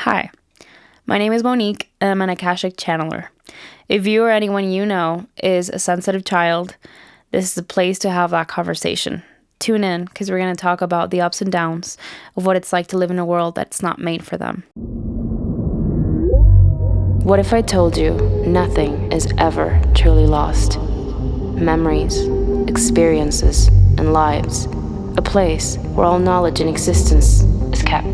Hi, my name is Monique, and I'm an akashic channeler. If you or anyone you know is a sensitive child, this is a place to have that conversation. Tune in, because we're going to talk about the ups and downs of what it's like to live in a world that's not made for them. What if I told you nothing is ever truly lost? Memories, experiences, and lives. A place where all knowledge in existence is kept.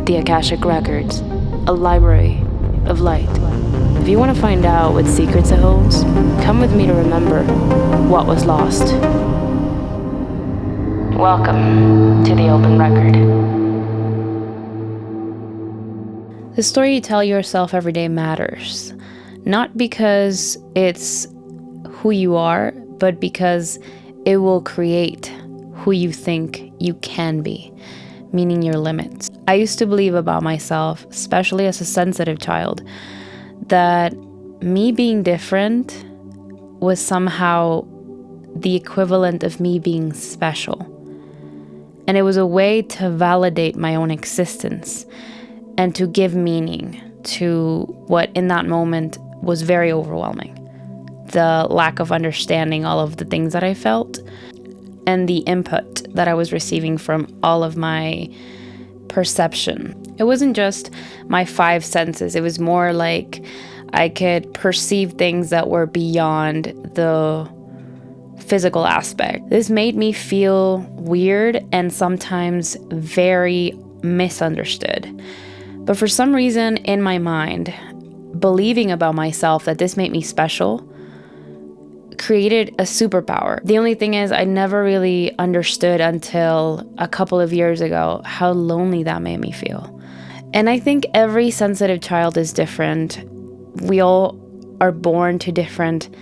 The Akashic Records, a library of light. If you want to find out what secrets it holds, come with me to remember what was lost. Welcome to the Open Record. The story you tell yourself every day matters, not because it's who you are, but because it will create who you think you can be, meaning your limits. I used to believe about myself, especially as a sensitive child, that me being different was somehow the equivalent of me being special. And it was a way to validate my own existence and to give meaning to what in that moment was very overwhelming. The lack of understanding all of the things that I felt and the input that I was receiving from all of my perception. It wasn't just my five senses. It was more like I could perceive things that were beyond the physical aspect. This made me feel weird and sometimes very misunderstood. But for some reason in my mind, believing about myself that this made me special created a superpower. The only thing is I never really understood until a couple of years ago how lonely that made me feel. And I think every sensitive child is different. We all are born to different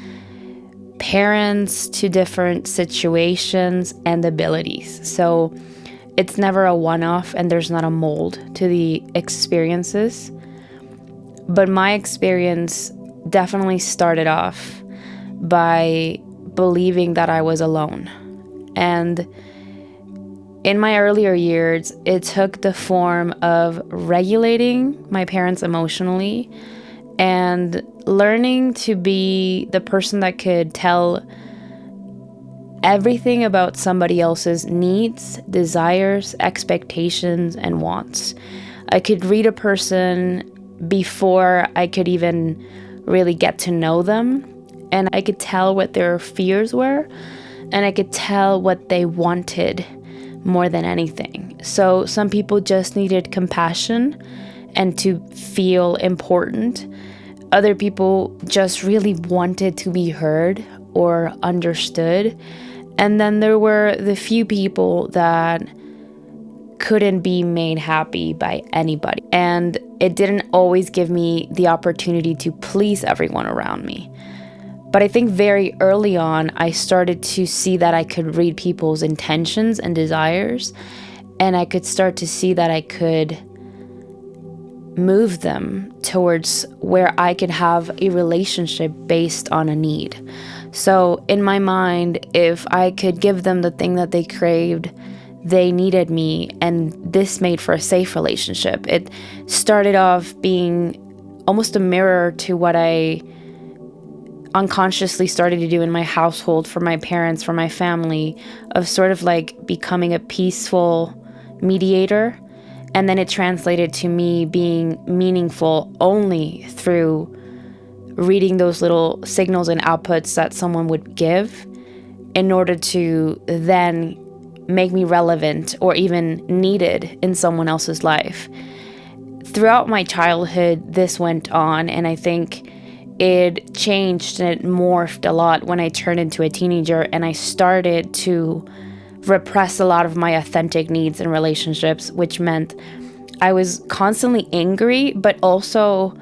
parents, to different situations and abilities. So it's never a one-off and there's not a mold to the experiences. But my experience definitely started off by believing that I was alone. And in my earlier years, it took the form of regulating my parents emotionally and learning to be the person that could tell everything about somebody else's needs, desires, expectations, and wants. I could read a person before I could even really get to know them, and I could tell what their fears were, and I could tell what they wanted more than anything. So some people just needed compassion and to feel important. Other people just really wanted to be heard or understood. And then there were the few people that couldn't be made happy by anybody. And it didn't always give me the opportunity to please everyone around me. But I think very early on, I started to see that I could read people's intentions and desires, and I could start to see that I could move them towards where I could have a relationship based on a need. So in my mind, if I could give them the thing that they craved, they needed me, and this made for a safe relationship. It started off being almost a mirror to what I unconsciously started to do in my household, for my parents, for my family, of sort of like becoming a peaceful mediator. And then it translated to me being meaningful only through reading those little signals and outputs that someone would give in order to then make me relevant or even needed in someone else's life. Throughout my childhood, this went on, and I think it changed and it morphed a lot when I turned into a teenager and I started to repress a lot of my authentic needs in relationships, which meant I was constantly angry, but also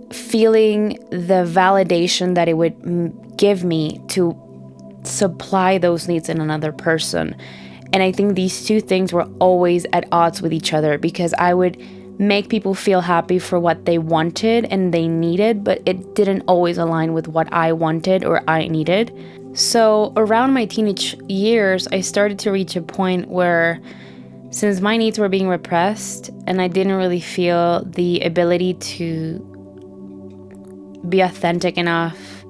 feeling the validation that it would give me to supply those needs in another person. And I think these two things were always at odds with each other, because I would make people feel happy for what they wanted and they needed, but it didn't always align with what I wanted or I needed. So around my teenage years, I started to reach a point where Since my needs were being repressed and I didn't really feel the ability to be authentic enough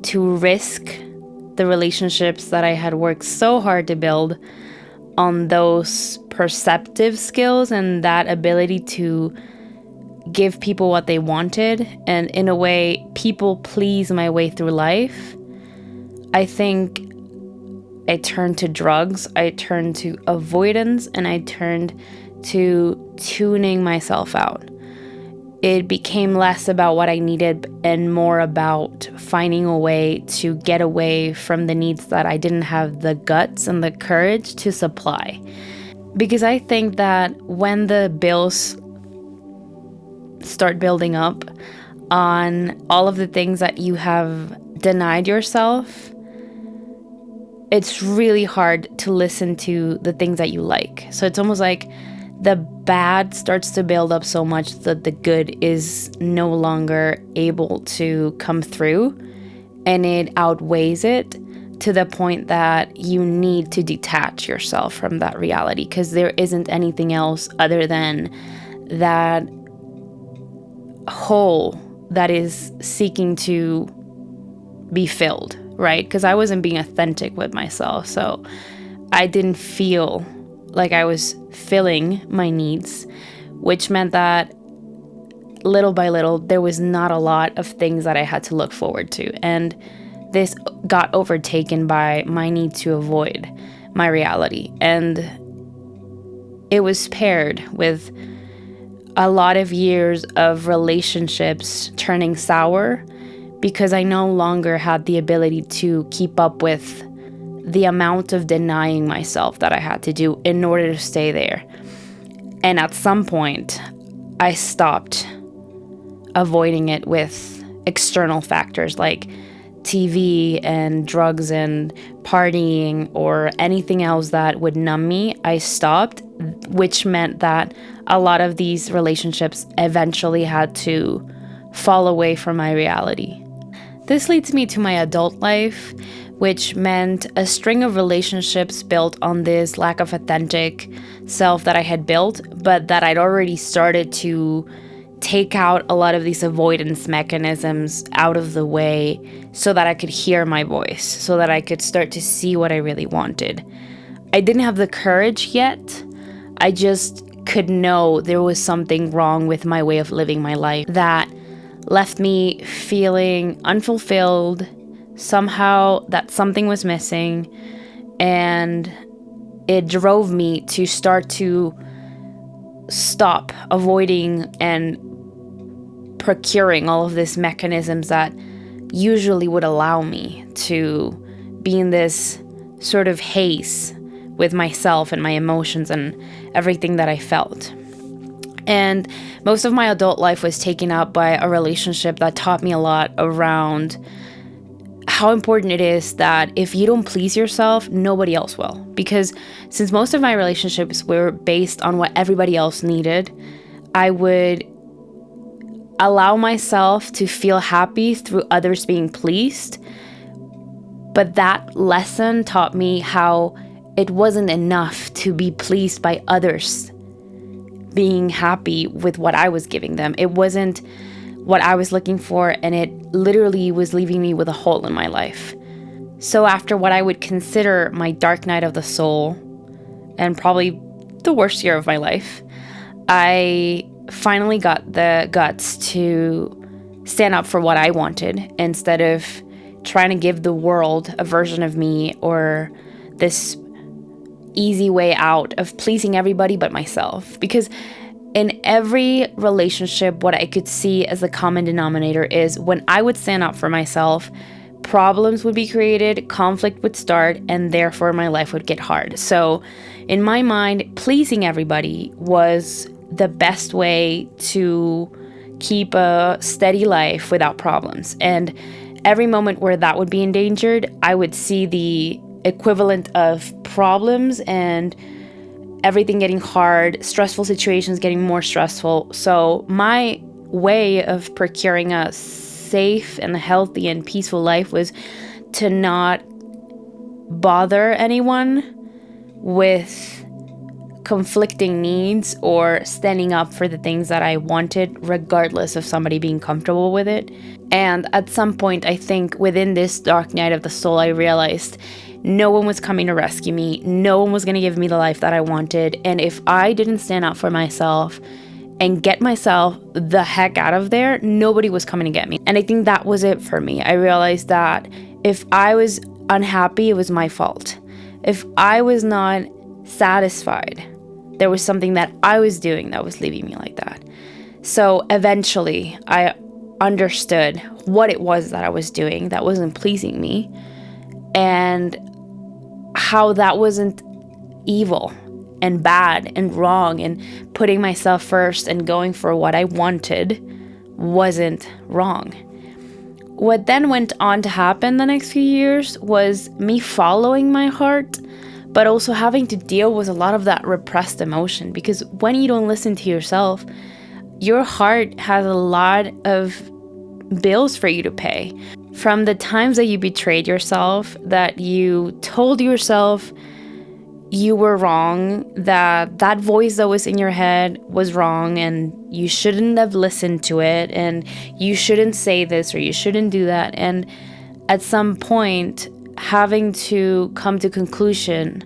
to risk the relationships that I had worked so hard to build on those perceptive skills and that ability to give people what they wanted and, in a way, people please my way through life, I think I turned to drugs, I turned to avoidance, and I turned to tuning myself out. It became less about what I needed and more about finding a way to get away from the needs that I didn't have the guts and the courage to supply. Because I think that when the bills start building up on all of the things that you have denied yourself, it's really hard to listen to the things that you like. So it's almost like the bad starts to build up so much that the good is no longer able to come through, and it outweighs it to the point that you need to detach yourself from that reality because there isn't anything else other than that hole that is seeking to be filled, right? Because I wasn't being authentic with myself, so I didn't feel like I was filling my needs, which meant that little by little there was not a lot of things that I had to look forward to, and this got overtaken by my need to avoid my reality. And it was paired with a lot of years of relationships turning sour because I no longer had the ability to keep up with the amount of denying myself that I had to do in order to stay there. And at some point, I stopped avoiding it with external factors like TV and drugs and partying or anything else that would numb me. I stopped, which meant that a lot of these relationships eventually had to fall away from my reality. This leads me to my adult life, which meant a string of relationships built on this lack of authentic self that I had built, but that I'd already started to take out a lot of these avoidance mechanisms out of the way so that I could hear my voice, so that I could start to see what I really wanted. I didn't have the courage yet. I just could know there was something wrong with my way of living my life that left me feeling unfulfilled, somehow that something was missing, and it drove me to start to stop avoiding and procuring all of these mechanisms that usually would allow me to be in this sort of haze with myself and my emotions and everything that I felt. And most of my adult life was taken up by a relationship that taught me a lot around how important it is that if you don't please yourself, nobody else will. Because since most of my relationships were based on what everybody else needed, I would allow myself to feel happy through others being pleased. But that lesson taught me how it wasn't enough to be pleased by others being happy with what I was giving them. It wasn't what I was looking for, and it literally was leaving me with a hole in my life. So after what I would consider my dark night of the soul, and probably the worst year of my life, I finally got the guts to stand up for what I wanted instead of trying to give the world a version of me or this easy way out of pleasing everybody but myself. Because in every relationship, what I could see as the common denominator is when I would stand up for myself, problems would be created, conflict would start, and therefore my life would get hard. So in my mind, pleasing everybody was the best way to keep a steady life without problems. And every moment where that would be endangered, I would see the equivalent of problems and everything getting hard, stressful situations getting more stressful. So my way of procuring a safe and healthy and peaceful life was to not bother anyone with conflicting needs or standing up for the things that I wanted, regardless of somebody being comfortable with it. And at some point, I think within this dark night of the soul, I realized no one was coming to rescue me. No one was going to give me the life that I wanted. And if I didn't stand up for myself and get myself the heck out of there, nobody was coming to get me. And I think that was it for me. I realized that if I was unhappy, it was my fault. If I was not satisfied, there was something that I was doing that was leaving me like that. So eventually I understood what it was that I was doing that wasn't pleasing me, and how that wasn't evil and bad and wrong, and putting myself first and going for what I wanted wasn't wrong. What then went on to happen the next few years was me following my heart, but also having to deal with a lot of that repressed emotion, because when you don't listen to yourself, your heart has a lot of bills for you to pay. From the times that you betrayed yourself, that you told yourself you were wrong, that voice that was in your head was wrong and you shouldn't have listened to it, and you shouldn't say this or you shouldn't do that. And at some point, having to come to conclusion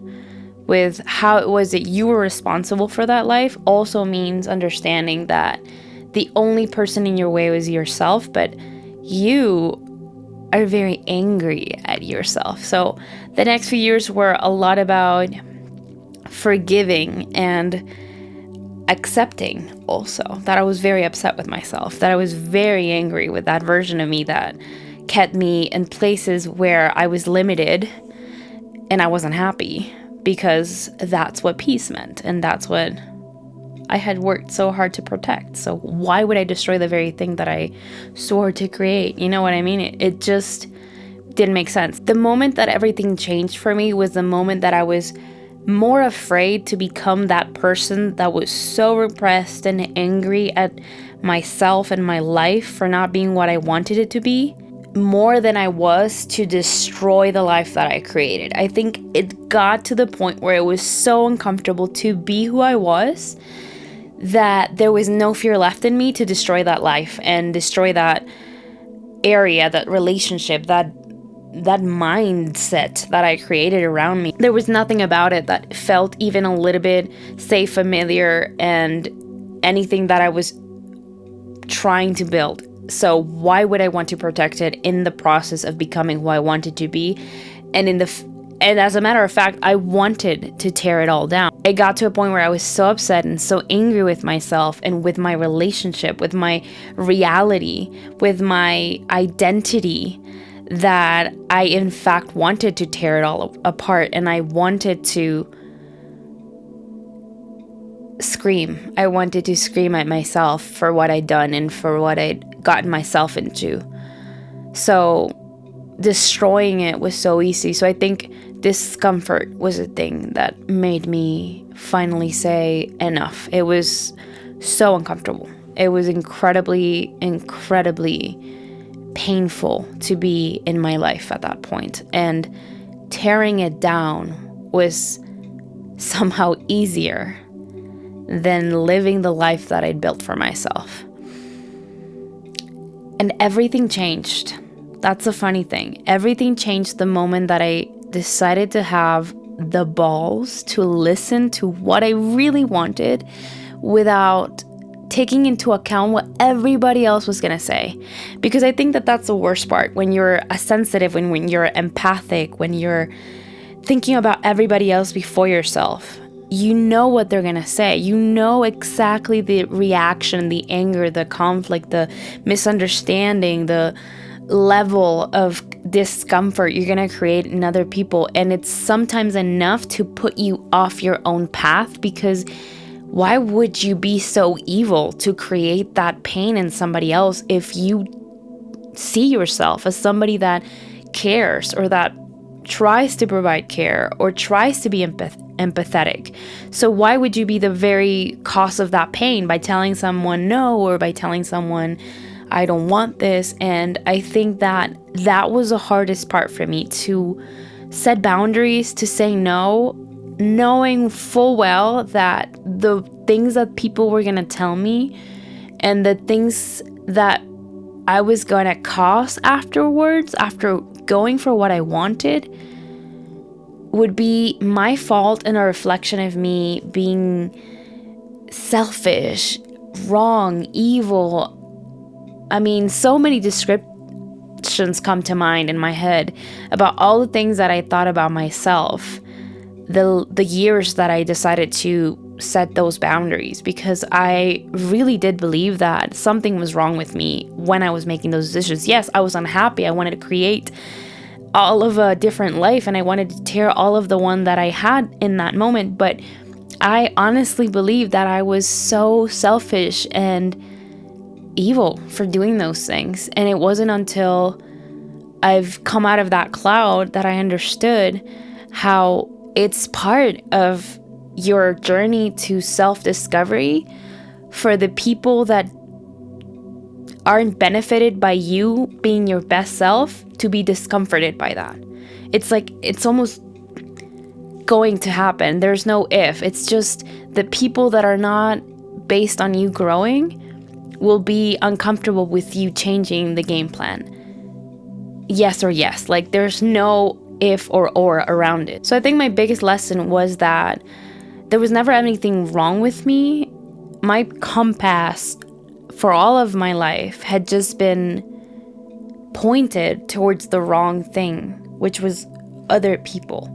with how it was that you were responsible for that life also means understanding that the only person in your way was yourself, but you are very angry at yourself. So the next few years were a lot about forgiving and accepting also that I was very upset with myself, that I was very angry with that version of me that kept me in places where I was limited and I wasn't happy, because that's what peace meant and that's what I had worked so hard to protect. So why would I destroy the very thing that I swore to create? You know what I mean? It just didn't make sense. The moment that everything changed for me was the moment that I was more afraid to become that person that was so repressed and angry at myself and my life for not being what I wanted it to be, more than I was to destroy the life that I created. I think it got to the point where it was so uncomfortable to be who I was that there was no fear left in me to destroy that life and destroy that area, that relationship, that mindset that I created around me. There was nothing about it that felt even a little bit safe, familiar, and anything that I was trying to build. So why would I want to protect it in the process of becoming who I wanted to be? And as a matter of fact, I wanted to tear it all down. It got to a point where I was so upset and so angry with myself and with my relationship, with my reality, with my identity, that I in fact wanted to tear it all apart, and I wanted to scream. I wanted to scream at myself for what I'd done and for what I'd gotten myself into. So destroying it was so easy. So I think discomfort was a thing that made me finally say enough. It was so uncomfortable. It was incredibly, incredibly painful to be in my life at that point. And tearing it down was somehow easier than living the life that I'd built for myself. And everything changed. That's the funny thing. Everything changed the moment that I decided to have the balls to listen to what I really wanted without taking into account what everybody else was going to say. Because I think that that's the worst part. When you're a sensitive, when you're empathic, when you're thinking about everybody else before yourself, you know what they're going to say. You know exactly the reaction, the anger, the conflict, the misunderstanding, the level of discomfort you're going to create in other people. And it's sometimes enough to put you off your own path, because why would you be so evil to create that pain in somebody else if you see yourself as somebody that cares, or that tries to provide care, or tries to be empathetic? So why would you be the very cause of that pain by telling someone no, or by telling someone I don't want this? And I think that was the hardest part for me, to set boundaries, to say no, knowing full well that the things that people were going to tell me and the things that I was going to cause afterwards, after going for what I wanted, would be my fault and a reflection of me being selfish, wrong, evil. I mean, so many descriptions come to mind in my head about all the things that I thought about myself, the years that I decided to set those boundaries, because I really did believe that something was wrong with me when I was making those decisions. Yes, I was unhappy. I wanted to create all of a different life, and I wanted to tear all of the one that I had in that moment, but I honestly believe that I was so selfish and evil for doing those things. And it wasn't until I've come out of that cloud that I understood how it's part of your journey to self-discovery for the people that aren't benefited by you being your best self to be discomforted by that. It's like, it's almost going to happen. There's no if. It's just the people that are not based on you growing will be uncomfortable with you changing the game plan. Yes or yes. Like, there's no if or around it. So I think my biggest lesson was that there was never anything wrong with me. My compass for all of my life had just been pointed towards the wrong thing, which was other people.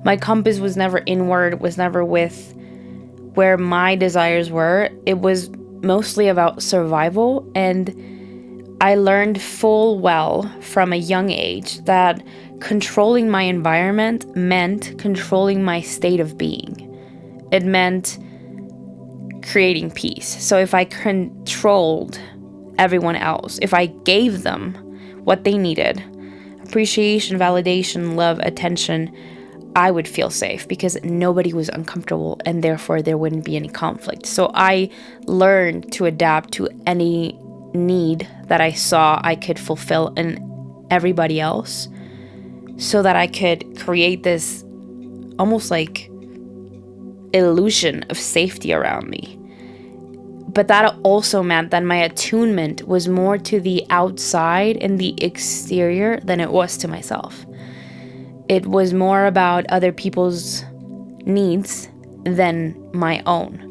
My compass was never inward, was never with where my desires were. It was mostly about survival, and I learned full well from a young age that controlling my environment meant controlling my state of being. It meant creating peace. So if I controlled everyone else, if I gave them what they needed, appreciation, validation, love, attention, I would feel safe because nobody was uncomfortable, and therefore there wouldn't be any conflict. So I learned to adapt to any need that I saw I could fulfill in everybody else, so that I could create this almost like illusion of safety around me. But that also meant that my attunement was more to the outside and the exterior than it was to myself. It was more about other people's needs than my own.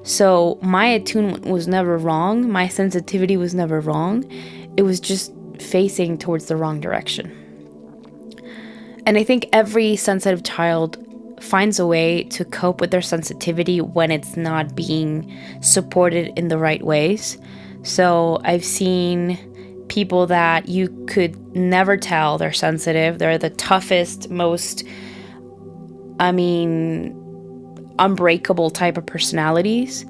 So my attunement was never wrong. My sensitivity was never wrong. It was just facing towards the wrong direction. And I think every sensitive child finds a way to cope with their sensitivity when it's not being supported in the right ways. So I've seen people that you could never tell they're sensitive. They're the toughest, most, unbreakable type of personalities.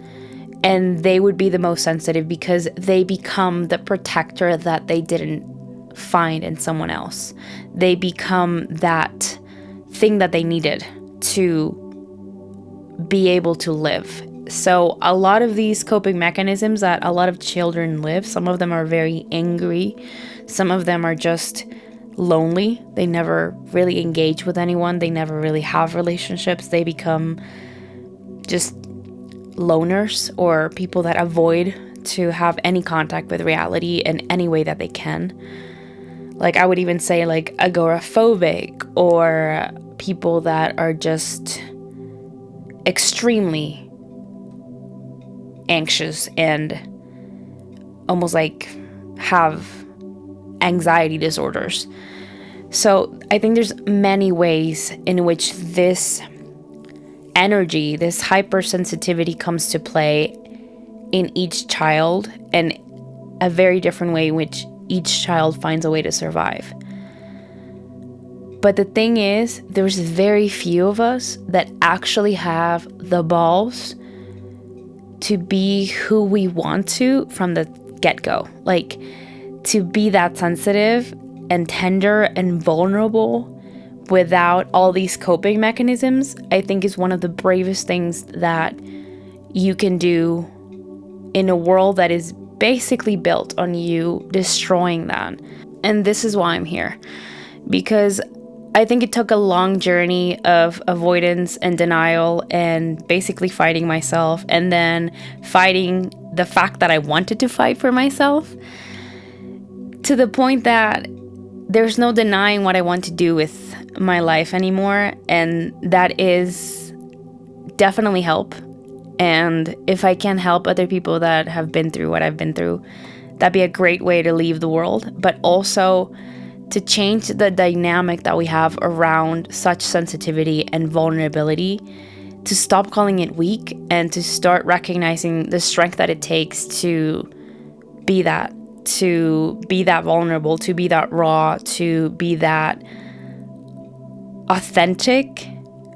And they would be the most sensitive because they become the protector that they didn't find in someone else. They become that thing that they needed to be able to live. So a lot of these coping mechanisms that a lot of children live, some of them are very angry, some of them are just lonely. They never really engage with anyone. They never really have relationships. They become just loners or people that avoid to have any contact with reality in any way that they can. Like, I would even say like agoraphobic, or people that are just extremely anxious and almost like have anxiety disorders. So I think there's many ways in which this energy, this hypersensitivity comes to play in each child, and a very different way in which each child finds a way to survive. But the thing is, there's very few of us that actually have the balls to be who we want to from the get-go. Like, to be that sensitive and tender and vulnerable without all these coping mechanisms, I think is one of the bravest things that you can do in a world that is basically built on you destroying that. And this is why I'm here. Because I think it took a long journey of avoidance and denial and basically fighting myself, and then fighting the fact that I wanted to fight for myself, to the point that there's no denying what I want to do with my life anymore. And that is definitely help. And if I can help other people that have been through what I've been through, that'd be a great way to leave the world. But also to change the dynamic that we have around such sensitivity and vulnerability, to stop calling it weak and to start recognizing the strength that it takes to be that vulnerable, to be that raw, to be that authentic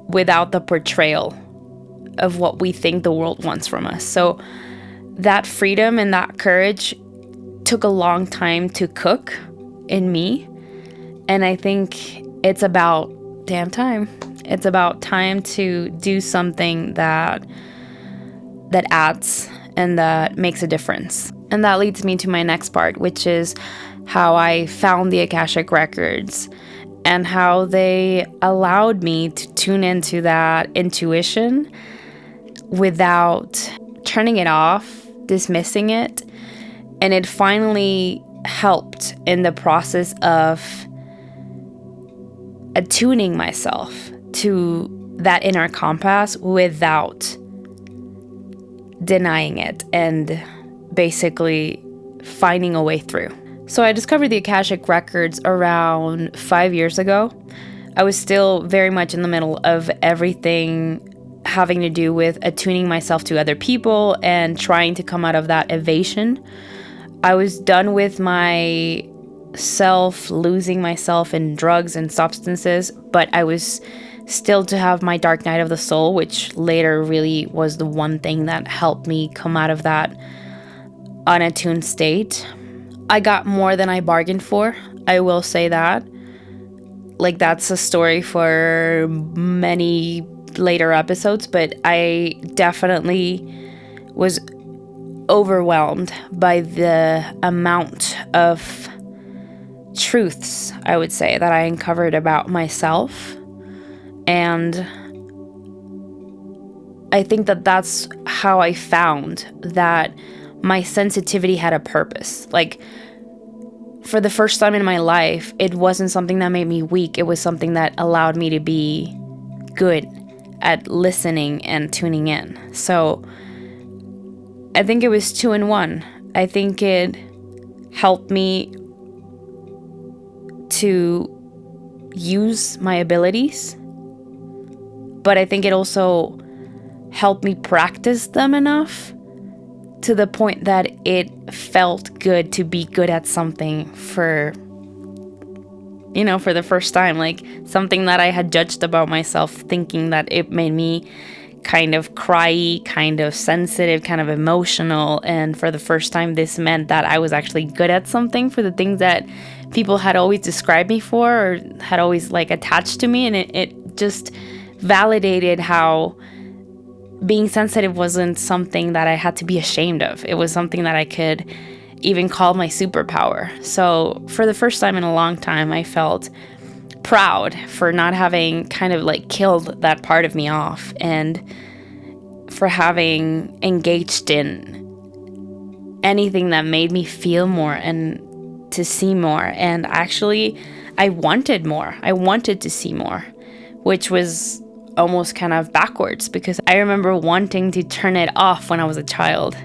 without the portrayal of what we think the world wants from us. So that freedom and that courage took a long time to cook in me. And I think it's about damn time. It's about time to do something that adds and that makes a difference. And that leads me to my next part, which is how I found the Akashic Records and how they allowed me to tune into that intuition without turning it off, dismissing it. And it finally helped in the process of attuning myself to that inner compass without denying it and basically finding a way through. So I discovered the Akashic Records around 5 years ago. I was still very much in the middle of everything having to do with attuning myself to other people and trying to come out of that evasion. I was done with my losing myself in drugs and substances, but I was still to have my dark night of the soul, which later really was the one thing that helped me come out of that unattuned state. I got more than I bargained for. I will say that. Like, that's a story for many later episodes, but I definitely was overwhelmed by the amount of truths, I would say, that I uncovered about myself. And I think that that's how I found that my sensitivity had a purpose. Like, for the first time in my life, it wasn't something that made me weak. It was something that allowed me to be good at listening and tuning in. So I think it was 2 in 1. I think it helped me to use my abilities, but I think it also helped me practice them enough to the point that it felt good to be good at something for the first time. Like, something that I had judged about myself, thinking that it made me kind of cryy, kind of sensitive, kind of emotional. And for the first time, this meant that I was actually good at something for the things that people had always described me for or had always attached to me. And it just validated how being sensitive wasn't something that I had to be ashamed of. It was something that I could even call my superpower. So for the first time in a long time, I felt proud for not having kind of killed that part of me off, and for having engaged in anything that made me feel more and to see more. And actually, I wanted more. I wanted to see more, which was almost kind of backwards, because I remember wanting to turn it off when I was a child,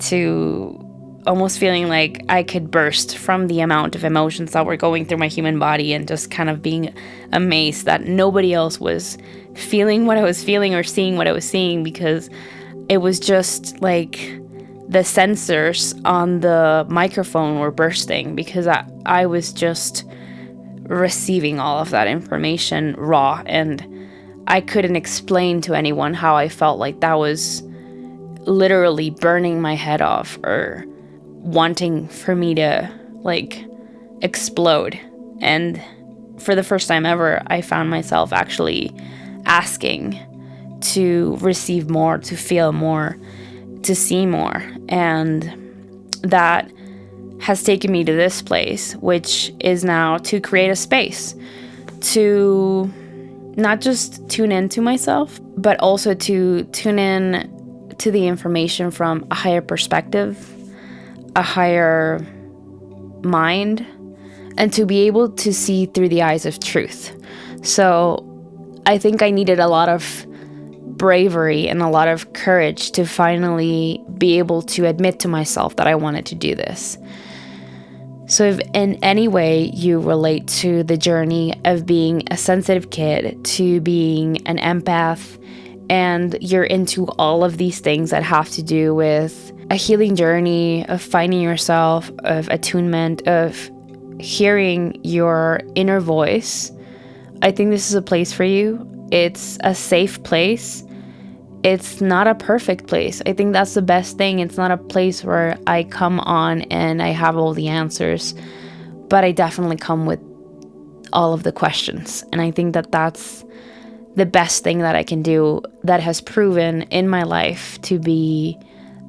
to almost feeling like I could burst from the amount of emotions that were going through my human body, and just kind of being amazed that nobody else was feeling what I was feeling or seeing what I was seeing, because it was just like the sensors on the microphone were bursting, because I was just receiving all of that information raw, and I couldn't explain to anyone how I felt. Like, that was literally burning my head off or wanting for me to explode. And for the first time ever, I found myself actually asking to receive more, to feel more, to see more. And that has taken me to this place, which is now to create a space to not just tune into myself, but also to tune in to the information from a higher perspective, a higher mind, and to be able to see through the eyes of truth. So I think I needed a lot of bravery and a lot of courage to finally be able to admit to myself that I wanted to do this. So if in any way you relate to the journey of being a sensitive kid to being an empath, and you're into all of these things that have to do with a healing journey, of finding yourself, of attunement, of hearing your inner voice, I think this is a place for you. It's a safe place. It's not a perfect place. I think that's the best thing. It's not a place where I come on and I have all the answers, but I definitely come with all of the questions. And I think that that's the best thing that I can do, that has proven in my life to be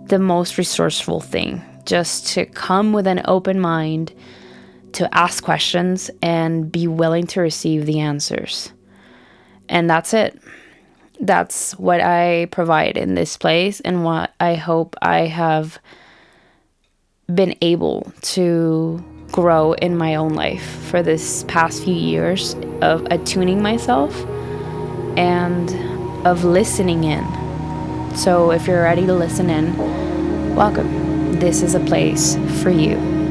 the most resourceful thing. Just to come with an open mind, to ask questions and be willing to receive the answers. And that's it. That's what I provide in this place, and what I hope I have been able to grow in my own life for this past few years of attuning myself and of listening in. So if you're ready to listen in, welcome. This is a place for you.